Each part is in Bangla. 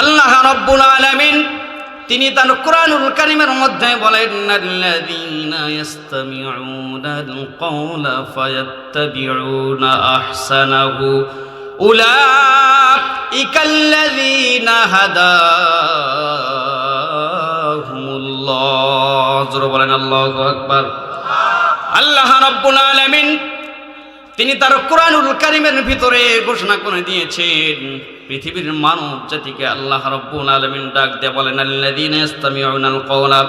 আল্লাহ রাব্বুল আলামিন তিনি তার কোরআনুল কারীমের মধ্যে বলেন, আল্লাযীনা ইসতামিউনাল কওলা ফায়াত্তাবিউনা আহসানাহু উলাইকাল্লাযীনা হাদাহুমুল্লাহ। জোরে বলেন আল্লাহু আকবার। আল্লাহ রাব্বুল আলামিন তিনি তার কোরআনুল কারীমের ভিতরে ঘোষণা করে দিয়েছেন, পৃথিবীর মানব জাতিকে আল্লাহ রাব্বুল আলামিন ডাক দিয়ে বলেন, আল্লাযীনা ইসতামিউনাল কওলা,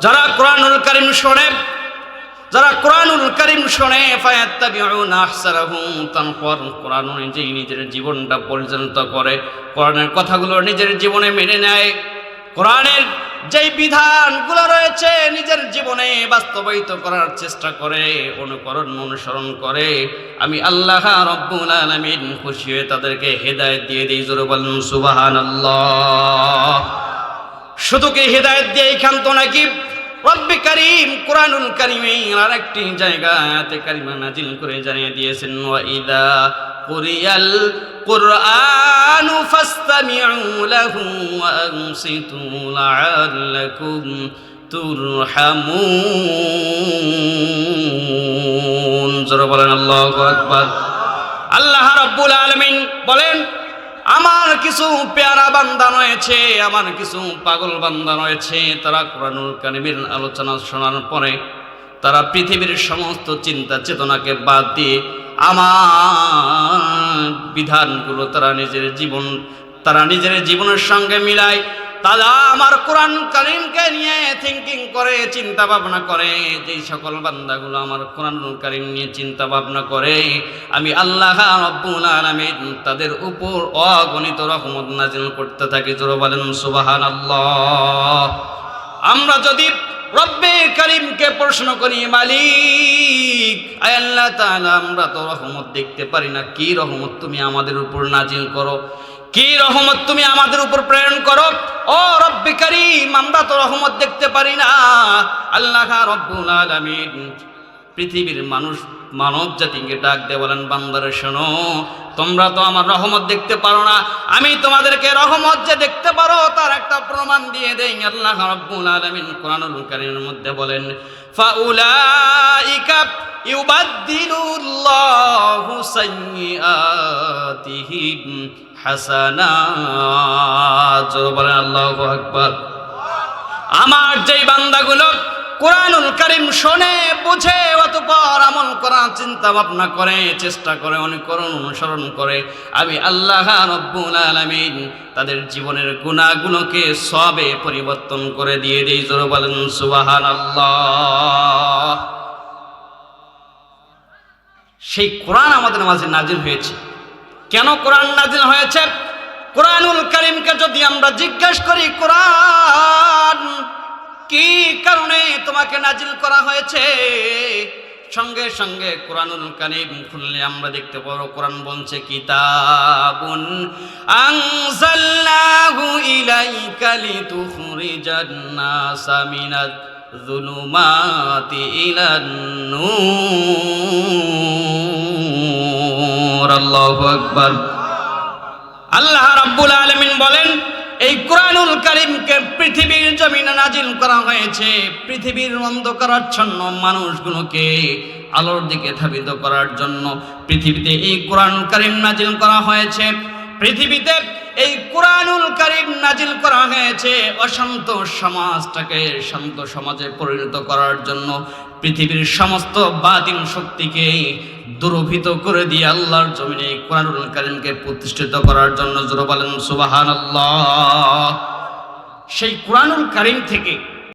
যারা কোরআনুল কারীম শোনে, যারা কোরআনুল কারীম শোনে, ফায়াত্তাবিউনা আহসানাহু, তারপর কোরআন অনুযায়ী নিজের জীবনটা পরিচালিত করে, কোরআনের কথাগুলো নিজের জীবনে মেনে নেয়, কোরআনের যেই বিধানগুলো রয়েছে নিজের জীবনে বাস্তবায়িত করার চেষ্টা করে, অনুসরণ করে, আমি আল্লাহ রাব্বুল আলামিন খুশি হয়ে তাদেরকে হেদায়েত দিয়ে দেই। জোরে বলেন সুবহানাল্লাহ। শুধু কি হেদায়েত দিয়ে ক্ষান্ত নাকি? রব্বে কারীম কোরআনুল কারীমের আরেকটি জায়গাতে কারিমা নাজিল করে জানিয়ে দিয়েছেন, ওয়া ইযা কুরিয়াল কুরআনু ফাসতামিউ লাহু ওয়া আনসিতু লাআল্লাকুম তুরহামুন। জোরে বলেন আল্লাহু আকবার। আল্লাহ রাব্বুল আলামিন বলেন, আমার কিছু পেয়ারা বান্দা রয়েছে, আমার কিছু পাগল বান্দা রয়েছে, তারা কোরআনুল কারীমের আলোচনা শোনার পরে তারা পৃথিবীর সমস্ত চিন্তা চেতনাকে বাদ দিয়ে আমার বিধানগুলো তারা নিজের জীবনের সঙ্গে মিলায়, তারা আমার কোরআন কারীমকে নিয়ে থিঙ্কিং করে, চিন্তা ভাবনা করে। যেই সকল বান্দাগুলো আমার কোরআনুল কারীম নিয়ে চিন্তা ভাবনা করে, আমি আল্লাহ রাব্বুল আলামিন তাদের উপর অগণিত রহমত নাজিল করতে থাকি। জোরে বলেন সুবহানাল্লাহ। আমরা যদি রব্বে কারীমকে প্রশ্ন করি, মালিক আয় আল্লাহ তাআলা, আমরা তো রহমত দেখতে পারি না, কি রহমত তুমি আমাদের উপর নাজিল করো, কি রহমত তুমি আমাদের উপর প্রেরণ করো? ও রব্বে কারীম, আমরা তো রহমত দেখতে পারি না। আল্লাহ রাব্বুল আলামিন পৃথিবীর মানব জাতিকে ডাক দিয়ে বলেন, বান্দারে শোনো, তোমরা তো আমার রহমত দেখতে পারো না, আমি তোমাদেরকে রহমত যে দেখতে পারো তার একটা প্রমাণ দিয়ে দেই। আল্লাহ রাব্বুল আলামিন কোরআনুল কারীমের মধ্যে বলেন, ফাউলাইকা ইউবাদদিলুল্লাহু সাইয়্যাতিহিম হাসানাত। বলেন আল্লাহু আকবার। আমার যেই বান্দাগুলো কোরআনুল কারীম শোনে, বুঝে, অতঃপর আমল করার চিন্তা ভাবনা করে, চেষ্টা করে, অনুসরণ করে, আমি আল্লাহ রাব্বুল আলামিন তাদের জীবনের গুনাহগুলোকে সবে পরিবর্তন করে দিয়ে দেই। জোরে বলেন সুবহানাল্লাহ। সেই কোরআন আমাদের মাঝে নাজিল হয়েছে। কেন কোরআন নাজিল হয়েছে? কোরআনুল কারীমকে যদি আমরা জিজ্ঞাসা করি, কোরআন কি কারণে তোমাকে নাজিল করা হয়েছে, সঙ্গে সঙ্গে কোরআনুল কারীম খুললে আমরা দেখতে পাবো কোরআন বলছে, কিতাবুন আনজালনাহু ইলাইকা লিতুখরিজান নাসা মিনাজ যুলুমাতি ইলান নূর। আল্লাহু আকবার। আল্লাহ রাব্বুল আলামিন বলেন, এই কোরআনুল কারীমকে পৃথিবীর জমিনে নাজিল করা হয়েছে পৃথিবীর অন্ধকারাচ্ছন্ন মানুষগুলোকে আলোর দিকে ধাবিত করার জন্য। পৃথিবীতে এই কোরআনুল কারীম নাজিল করা হয়েছে, পৃথিবীতে এই কোরআনুল কারীম নাজিল করা হয়েছে অশান্ত সমাজটাকে শান্ত সমাজে পরিণত করার জন্য, পৃথিবীর সমস্ত বাতিল শক্তিকে দুরভিত করে দিয়ে আল্লাহর জমিনে কোরআনুল কারীমকে প্রতিষ্ঠিত করার জন্য। জোরে বলেন সুবহানাল্লাহ। সেই কোরআনুল কারীম থেকে